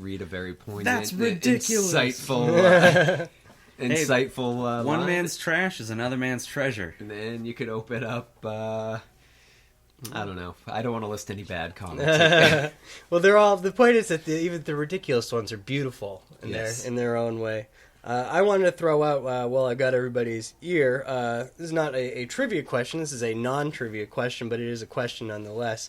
read a very poignant, That's ridiculous. insightful One line. man's trash is another man's treasure. And then you could open up. I don't know. I don't want to list any bad comments. Well, they're all. The point is that even the ridiculous ones are beautiful Yes. in their own way. I wanted to throw out while I got everybody's ear. This is not a trivia question. This is a non-trivia question, but it is a question nonetheless.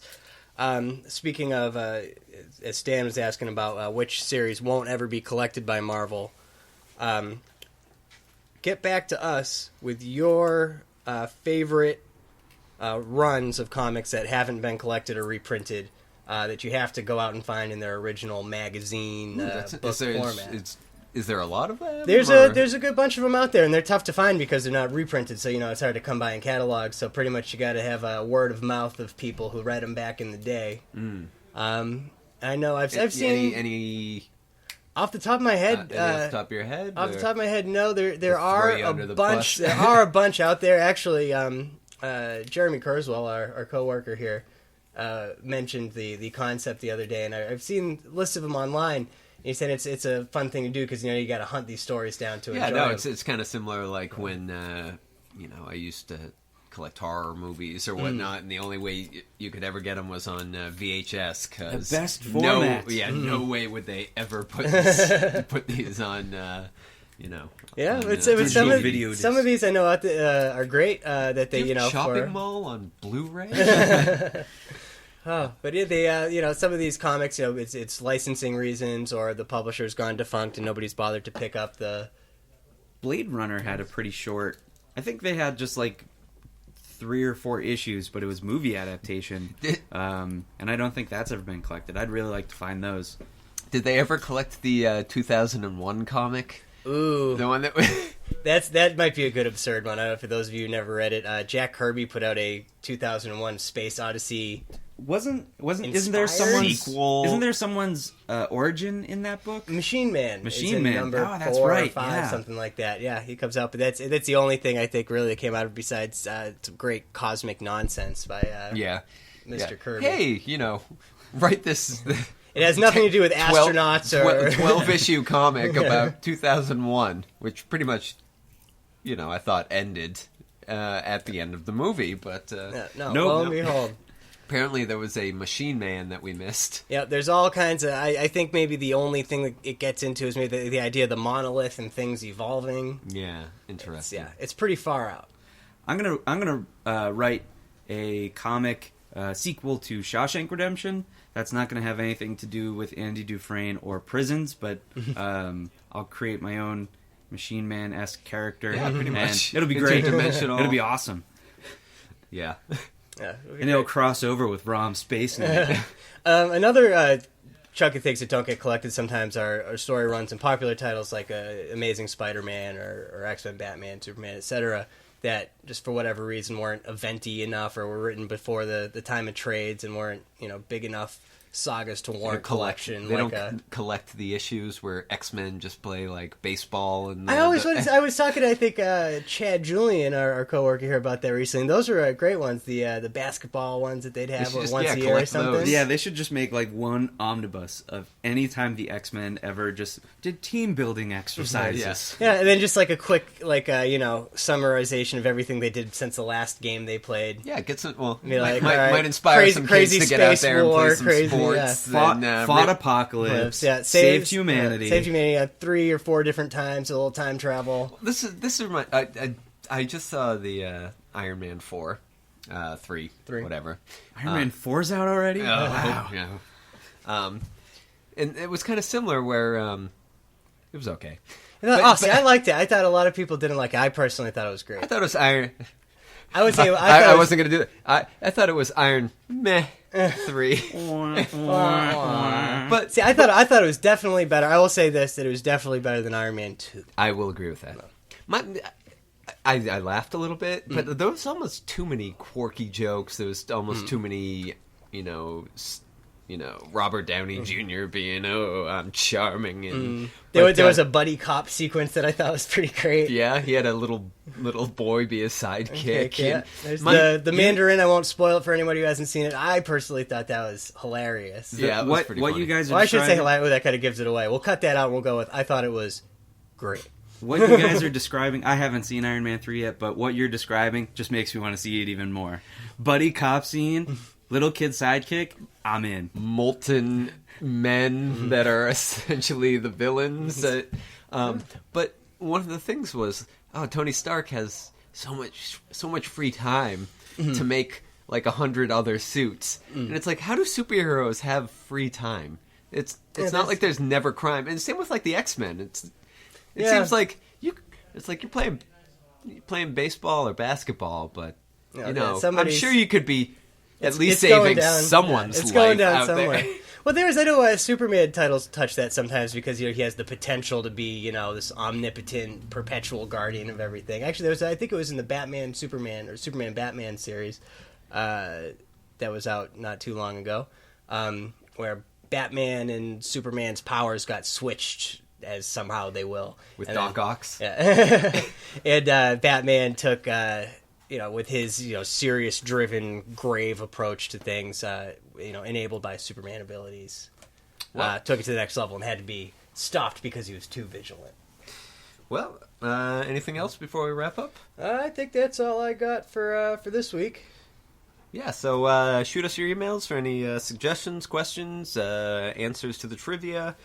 Speaking of, as Stan was asking about which series won't ever be collected by Marvel, get back to us with your favorite runs of comics that haven't been collected or reprinted that you have to go out and find in their original magazine book format. Is there a lot of them? There's a good bunch of them out there, and they're tough to find because they're not reprinted. So it's hard to come by in catalogs. So pretty much you got to have a word of mouth of people who read them back in the day. I know I've seen any off the top of my head. off the top of your head? Off the top of my head, no. There are throw you a under the bunch. bus. There are a bunch out there. Actually, Jeremy Kurzweil, our coworker here, mentioned the concept the other day, and I've seen lists of them online. And he said it's a fun thing to do because you got to hunt these stories down to enjoy them. It's kind of similar like when I used to collect horror movies or whatnot, and the only way you could ever get them was on VHS. Cause The best format. No way would they ever put these on. Yeah, on, it's digital video some of these I know are great. That they shopping for mall on Blu-ray. But yeah, they some of these comics, it's licensing reasons or the publisher's gone defunct and nobody's bothered to pick up the. Blade Runner had a pretty short. I think they had just like 3 or 4 issues, but it was movie adaptation, and I don't think that's ever been collected. I'd really like to find those. Did they ever collect the 2001 comic? Ooh, The one that that might be a good absurd one. I don't know, for those of you who never read it, Jack Kirby put out a 2001 Space Odyssey. Isn't there someone's sequel? Isn't there someone's origin in that book? Machine Man. Machine is in Man. Number Oh, that's 4 right, or 5, yeah. something like that. Yeah, he comes out, but that's the only thing I think really that came out of besides some great cosmic nonsense by Mr. Kirby. Hey, write this. It has nothing to do with astronauts or 12-issue comic about 2001, which pretty much, I thought ended at the end of the movie, but lo and behold. Apparently there was a Machine Man that we missed. Yeah, there's all kinds of. I think maybe the only thing that it gets into is maybe the idea of the monolith and things evolving. Yeah, interesting. It's pretty far out. I'm gonna write a comic sequel to Shawshank Redemption. That's not going to have anything to do with Andy Dufresne or prisons, but I'll create my own Machine Man-esque character. Yeah, pretty much. It'll be great. Interdimensional. It'll be awesome. Yeah. Yeah, And it'll cross over with Rom Space Knight. Another chunk of things that don't get collected sometimes are story runs and popular titles like Amazing Spider-Man or X-Men, Batman, Superman, etc. that just for whatever reason weren't eventy enough or were written before the time of trades and weren't big enough sagas to warrant collection. They don't collect the issues where X-Men just play like baseball and. I was talking to, I think, Chad Julian, our coworker here, about that recently. And those are great ones. The basketball ones that they'd have once a year or something. Those. Yeah, they should just make like one omnibus of any time the X-Men ever just did team building exercises. Yes. Yeah, and then just like a quick summarization of everything they did since the last game they played. Yeah, it gets might inspire some kids to get out there and play some sports. Yeah. Fought apocalypse. Yeah, saved humanity. Saved humanity 3 or 4 different times. A little time travel. This is my. I just saw the Iron Man 4, 3, whatever. Iron Man 4's out already. Oh, wow. Yeah. And it was kind of similar where it was okay. I liked it. I thought a lot of people didn't like it. I personally thought it was great. I thought it was Iron. I would say I wasn't going to do it. I thought it was Iron Meh 3. But see, I thought it was definitely better. I will say this, that it was definitely better than Iron Man 2. I will agree with that. I laughed a little bit, but there was almost too many quirky jokes. There was almost too many, Robert Downey Jr. being, I'm charming. And There was a buddy cop sequence that I thought was pretty great. Yeah, he had a little boy be a sidekick. Yeah. And There's the Mandarin. I won't spoil it for anybody who hasn't seen it. I personally thought that was hilarious. Yeah, it was pretty what funny. you guys are Well, I should say describing- hilarious. That kind of gives it away. We'll cut that out and we'll go with, I thought it was great. What you guys are describing, I haven't seen Iron Man 3 yet, but what you're describing just makes me want to see it even more. Buddy cop scene, little kid sidekick, I'm in. Molten men that are essentially the villains. But one of the things was, Tony Stark has so much free time to make like 100 other suits, and it's like, how do superheroes have free time? It's not like there's never crime, and same with like the X-Men. It seems like it's like you're playing baseball or basketball, but I'm sure you could be at least saving someone's life going down out somewhere. there. Well, I know Superman titles touch that sometimes because he has the potential to be this omnipotent, perpetual guardian of everything. Actually, I think it was in the Batman Superman or Superman Batman series that was out not too long ago, where Batman and Superman's powers got switched. As somehow they will With Doc Ock. Yeah. And Batman took, with his, serious driven, grave approach to things, enabled by Superman abilities, took it to the next level and had to be stopped because he was too vigilant. Well, anything else before we wrap up? I think that's all I got for this week. Yeah, so shoot us your emails for any suggestions, questions, answers to the trivia.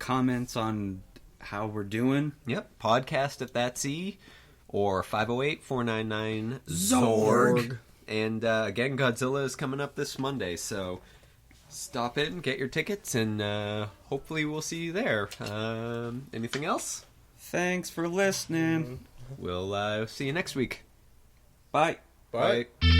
Comments on how we're doing. Yep, podcast at That's E, or 508-499-ZORG. And again, Godzilla is coming up this Monday, so stop in, get your tickets, and hopefully we'll see you there. Anything else? Thanks for listening. We'll see you next week. Bye. Bye. Bye.